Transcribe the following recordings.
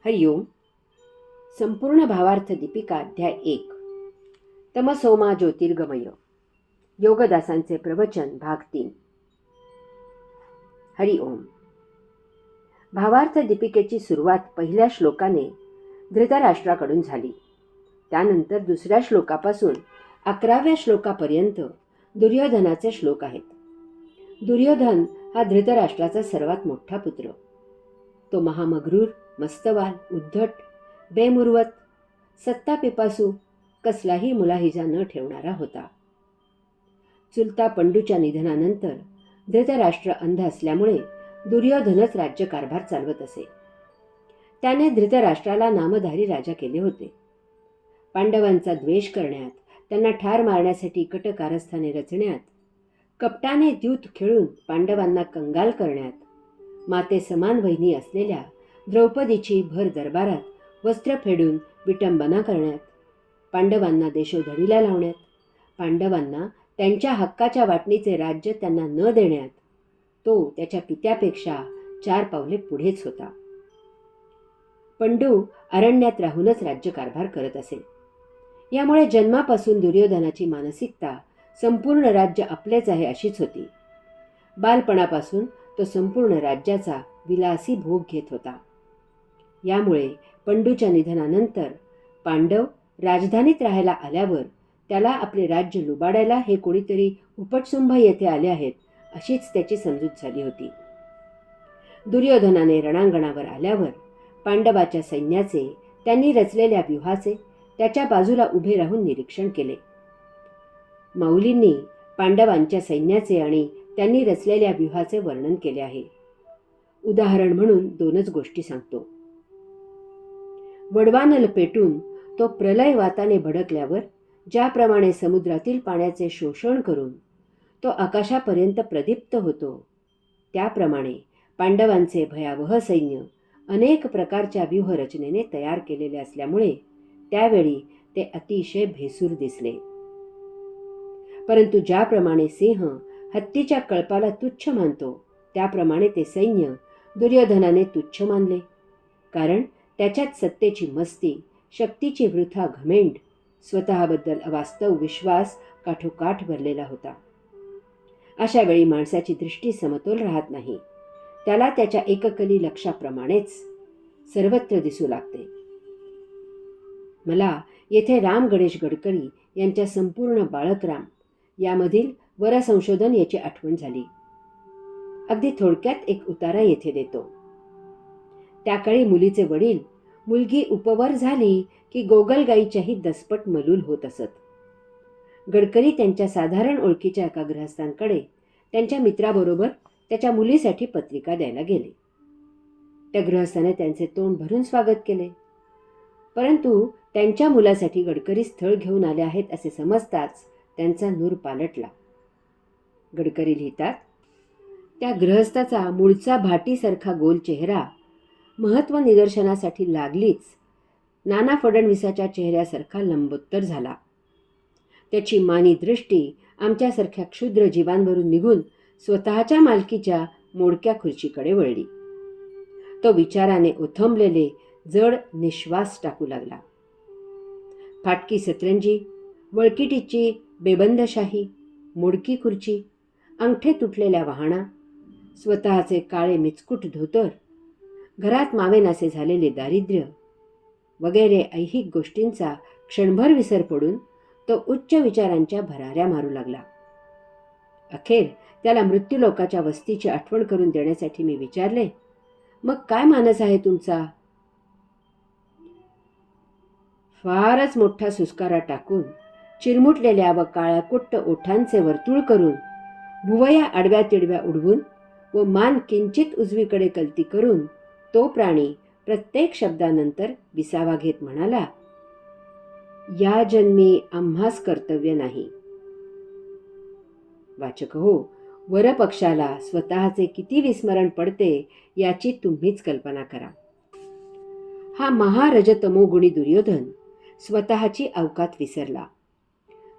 हरिओम. संपूर्ण भावार्थ दीपिका अध्याय 1. तमसोमा ज्योतिर्गमय. योगदासांचे प्रवचन भाग 3. हरिओम. भावार्थ दीपिकेची सुरुवात पहिल्या श्लोकाने धृतराष्ट्राकडून झाली. त्यानंतर दुसऱ्या श्लोकापासून 11व्या श्लोकापर्यंत दुर्योधनाचे श्लोक आहेत. दुर्योधन हा धृतराष्ट्राचा सर्वात मोठा पुत्र. तो महामगरूर, मस्तवाल, उद्धट, बेमुरवत, सत्तापिपासू, कसलाही मुलाहिजा न ठेवणारा होता. चुलता पंडूच्या निधनानंतर धृतराष्ट्र अंध असल्यामुळे दुर्योधनच राज्यकारभार चालवत असे. त्याने धृतराष्ट्राला नामधारी राजा केले होते. पांडवांचा द्वेष करण्यात, त्यांना ठार मारण्यासाठी कट कारस्थाने रचण्यात, कपटाने द्यूत खेळून पांडवांना कंगाल करण्यात, माते समान वहिनी असलेल्या द्रौपदीची भर दरबारात वस्त्र फेडून विटंबना करण्यात, पांडवांना देशोधडीला लावण्यात, पांडवांना त्यांच्या हक्काच्या वाटणीचे राज्य त्यांना न देण्यात तो त्याच्या पित्यापेक्षा 4 पावले पुढेच होता. पंडू अरण्यात राहूनच राज्यकारभार करत असे. यामुळे जन्मापासून दुर्योधनाची मानसिकता संपूर्ण राज्य आपलेच आहे अशीच होती. बालपणापासून तो संपूर्ण राज्याचा विलासी भोग घेत होता. यामुळे पंडूच्या निधनानंतर पांडव राजधानीत राहायला आल्यावर त्याला आपले राज्य लुबाडायला हे कोणीतरी उपटसुंभ येथे आले आहेत अशीच त्याची समजूत झाली होती. दुर्योधनाने रणांगणावर आल्यावर पांडवाच्या सैन्याचे, त्यांनी रचलेल्या व्यूहाचे त्याच्या बाजूला उभे राहून निरीक्षण केले. माऊलींनी पांडवांच्या सैन्याचे आणि त्यांनी रचलेल्या व्यूहाचे वर्णन केले आहे. उदाहरण म्हणून 2च गोष्टी सांगतो. वडवानल पेटून तो प्रलय वाताने भडकल्यावर ज्याप्रमाणे समुद्रातील पाण्याचे शोषण करून तो आकाशापर्यंत प्रदीप्त होतो, त्याप्रमाणे पांडवांचे भयावह सैन्य अनेक प्रकारच्या व्यूहरचनेने तयार केलेले असल्यामुळे त्यावेळी ते अतिशय भेसूर दिसले. परंतु ज्याप्रमाणे सिंह हत्तीच्या कळपाला तुच्छ मानतो, त्याप्रमाणे ते सैन्य दुर्योधनाने तुच्छ मानले. कारण त्याच्यात सत्तेची मस्ती, शक्तीची वृथा घमेंड, स्वतःबद्दल अवास्तव विश्वास काठोकाठ भरलेला होता. अशा वेळी माणसाची दृष्टी समतोल राहत नाही. त्याला त्याच्या एककली लक्षाप्रमाणेच सर्वत्र दिसू लागते. मला येथे राम गणेश गडकरी यांच्या संपूर्ण बाळकराम यामधील वरसंशोधन याची आठवण झाली. अगदी थोडक्यात एक उतारा येथे देतो. त्याकाळी मुलीचे वडील मुलगी उपवर झाली की गोगलगाईच्याही दसपट मलूल होत असत. गडकरी त्यांच्या साधारण ओळखीच्या एका गृहस्थांकडे त्यांच्या मित्राबरोबर त्याच्या मुलीसाठी पत्रिका द्यायला गेले. त्या गृहस्थाने त्यांचे तोंड भरून स्वागत केले. परंतु त्यांच्या मुलासाठी गडकरी स्थळ घेऊन आले आहेत असे समजताच त्यांचा नूर पालटला. गडकरी लिहितात, त्या गृहस्थाचा मूळचा भाटीसारखा गोल चेहरा महत्त्व निदर्शनासाठी लागलीच नाना फडणवीसाच्या चेहऱ्यासारखा लंबोत्तर झाला. त्याची मानी दृष्टी आमच्यासारख्या क्षुद्र जीवांवरून निघून स्वतःच्या मालकीच्या मोडक्या खुर्चीकडे वळली. तो विचाराने ओथंबलेले जड निश्वास टाकू लागला. फाटकी सतरंजी, वळकिटीची बेबंदशाही, मोडकी खुर्ची, अंगठे तुटलेल्या वहाणा, स्वतःचे काळे मिचकूट धोतर, घरात मावेनासे झालेले दारिद्र्य वगैरे ऐहिक गोष्टींचा क्षणभर विसर पडून तो उच्च विचारांच्या भराऱ्या मारू लागला. अखेर त्याला मृत्यूलोकाच्या वस्तीची आठवण करून देण्यासाठी मी विचारले, मग काय मानस आहे तुमचा? फारच मोठा सुस्कारा टाकून चिरमुटलेल्या व काळाकुट्ट ओठांचे वर्तुळ करून, भुवया आडव्या तिडव्या उडवून व मान किंचित उजवीकडे कलती करून तो प्राणी प्रत्येक शब्दानंतर विसावा घेत म्हणाला, या जन्मी आम्हास कर्तव्य नाही. वाचक हो, वरपक्षाला स्वतःचे किती विस्मरण पडते याची तुम्हीच कल्पना करा. हा महारजतमोगुणी दुर्योधन स्वतःची अवकात विसरला.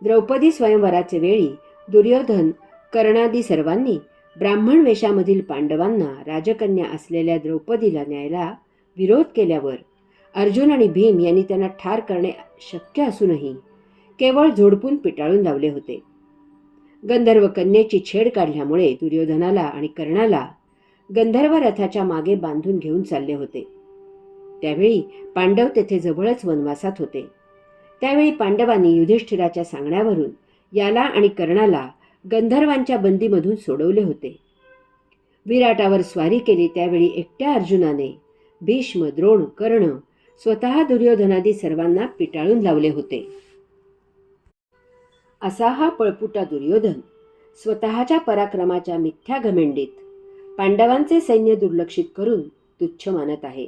द्रौपदी स्वयंवराचे वेळी दुर्योधन, कर्णादी सर्वांनी ब्राह्मण वेशामधील पांडवांना राजकन्या असलेल्या द्रौपदीला न्यायला विरोध केल्यावर अर्जुन आणि भीम यांनी त्यांना ठार करणे शक्य असूनही केवळ झोडपून पिटाळून लावले होते. गंधर्व कन्येची छेड काढल्यामुळे दुर्योधनाला आणि कर्णाला गंधर्व रथाच्या मागे बांधून घेऊन चालले होते. त्यावेळी पांडव तेथे जवळच वनवासात होते. त्यावेळी पांडवांनी युधिष्ठिराच्या सांगण्यावरून याला आणि कर्णाला गंधर्वांच्या बंदीमधून सोडवले होते. विराटावर स्वारी केली त्यावेळी एकट्या अर्जुनाने भीष्म, द्रोण, कर्ण स्वतः दुर्योधनादी सर्वांना पिटाळून लावले होते. असा हा पळपुटा दुर्योधन स्वतःच्या पराक्रमाच्या मिथ्या घमेंडीत पांडवांचे सैन्य दुर्लक्षित करून तुच्छ मानत आहे.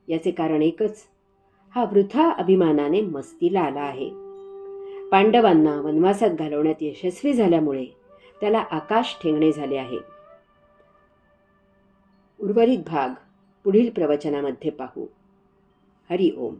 याचे कारण एकच, हा वृथा अभिमानाने मस्तीला आला आहे. पांडवांना वनवासात घालवण्यात यशस्वी झाल्यामुळे त्याला आकाश ठेंगणे झाले आहे. उर्वरित भाग पुढील प्रवचनामध्ये पाहू. हरि ओम.